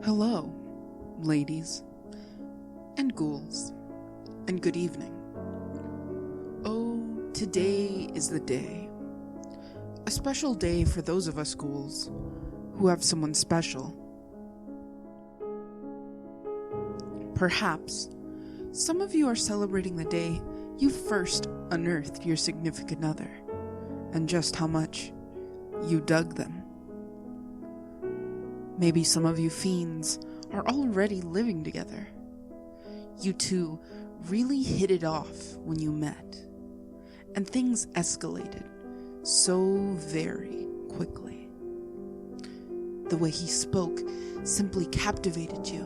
Hello, ladies, and ghouls, and good evening. Oh, today is the day. A special day for those of us ghouls who have someone special. Perhaps some of you are celebrating the day you first unearthed your significant other, and just how much you dug them. Maybe some of you fiends are already living together. You two really hit it off when you met, and things escalated so very quickly. The way he spoke simply captivated you,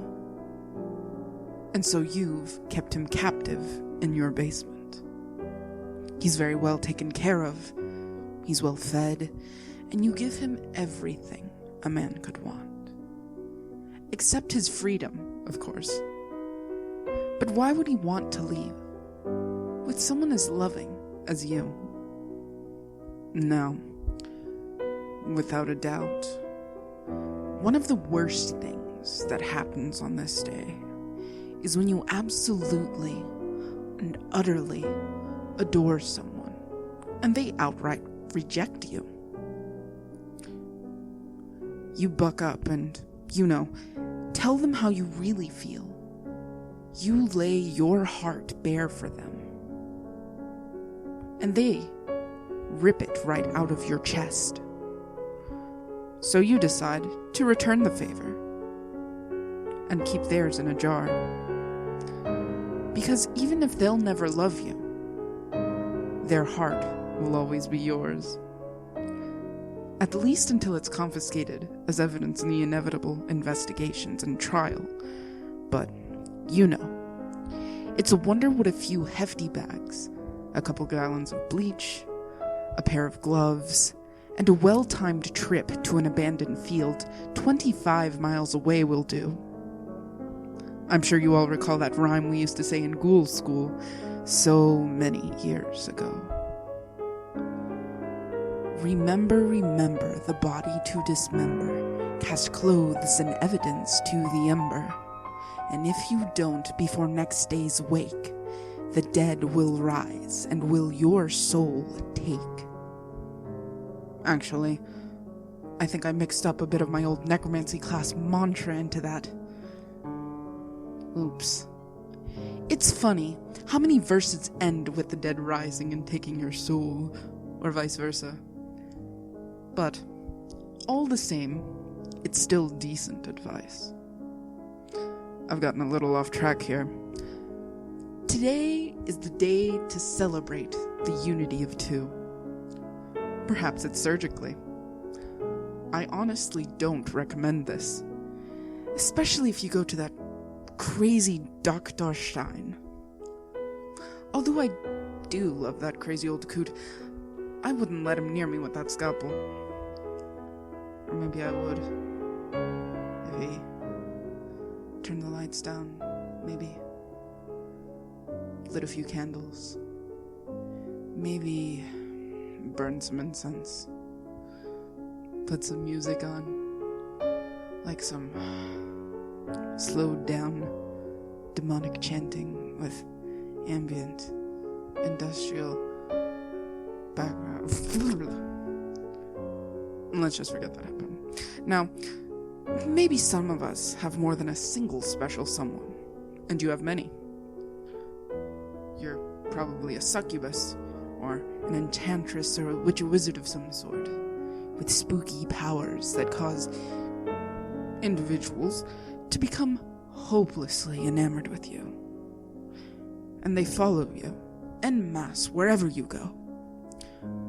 and so you've kept him captive in your basement. He's very well taken care of, he's well fed, and you give him everything a man could want. Except his freedom, of course. But why would he want to leave with someone as loving as you? No, without a doubt, one of the worst things that happens on this day is when you absolutely and utterly adore someone and they outright reject you. You buck up and, tell them how you really feel. You lay your heart bare for them. And they rip it right out of your chest. So you decide to return the favor and keep theirs in a jar. Because even if they'll never love you, their heart will always be yours. At least until it's confiscated as evidence in the inevitable investigations and trial. But, it's a wonder what a few hefty bags, a couple gallons of bleach, a pair of gloves, and a well-timed trip to an abandoned field 25 miles away will do. I'm sure you all recall that rhyme we used to say in ghoul school so many years ago. Remember, remember the body to dismember, cast clothes and evidence to the ember. And if you don't before next day's wake, the dead will rise and will your soul take. Actually, I think I mixed up a bit of my old necromancy class mantra into that. Oops. It's funny how many verses end with the dead rising and taking your soul, or vice versa. But, all the same, it's still decent advice. I've gotten a little off track here. Today is the day to celebrate the unity of two. Perhaps it's surgically. I honestly don't recommend this. Especially if you go to that crazy Dr. Stein. Although I do love that crazy old coot, I wouldn't let him near me with that scalpel. Or maybe I would. If he turned the lights down, maybe lit a few candles. Maybe burned some incense. Put some music on. Like some slowed down demonic chanting with ambient industrial background. Let's just forget that happened. Now, maybe some of us have more than a single special someone, and you have many. You're probably a succubus, or an enchantress, or a witch or wizard of some sort, with spooky powers that cause individuals to become hopelessly enamored with you. And they follow you, en masse, wherever you go.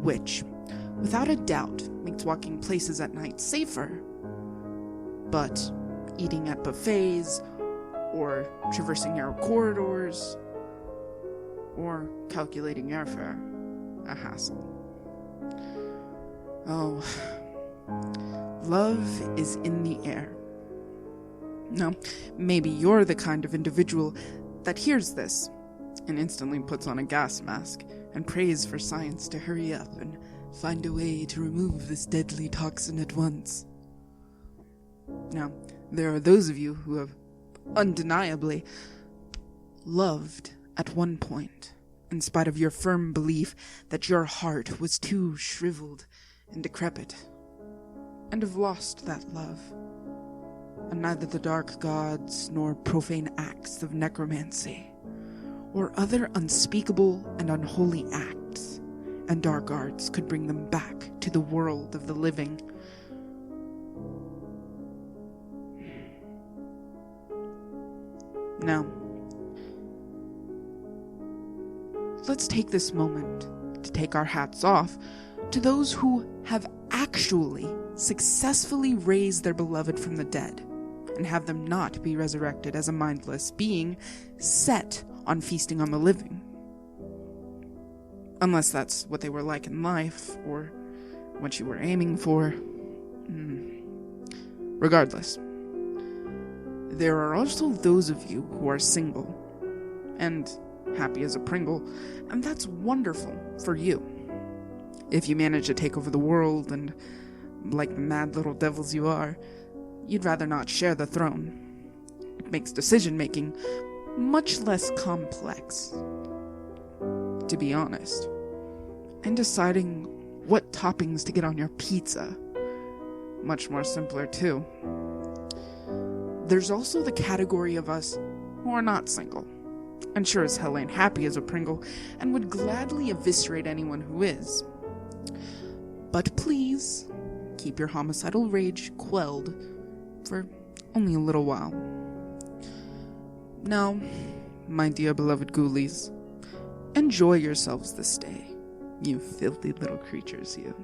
Which, without a doubt, makes walking places at night safer. But eating at buffets, or traversing narrow corridors, or calculating airfare, a hassle. Oh, love is in the air. Now, maybe you're the kind of individual that hears this and instantly puts on a gas mask and prays for science to hurry up and find a way to remove this deadly toxin at once. Now, there are those of you who have undeniably loved at one point, in spite of your firm belief that your heart was too shriveled and decrepit, and have lost that love. And neither the dark gods nor profane acts of necromancy, or other unspeakable and unholy acts and dark arts could bring them back to the world of the living. Now, let's take this moment to take our hats off to those who have actually successfully raised their beloved from the dead, and have them not be resurrected as a mindless being set on feasting on the living. Unless that's what they were like in life, or what you were aiming for. Regardless, there are also those of you who are single, and happy as a Pringle, and that's wonderful for you. If you manage to take over the world, and like the mad little devils you are, you'd rather not share the throne. It makes decision-making much less complex, to be honest. And deciding what toppings to get on your pizza, much more simpler too. There's also the category of us who are not single, and sure as hell ain't happy as a Pringle, and would gladly eviscerate anyone who is. But please, keep your homicidal rage quelled for only a little while. Now, my dear beloved ghoulies, enjoy yourselves this day, you filthy little creatures, you.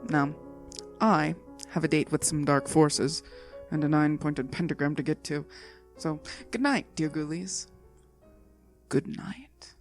Now, I have a date with some dark forces, and a 9-pointed pentagram to get to, so good night, dear ghoulies. Good night.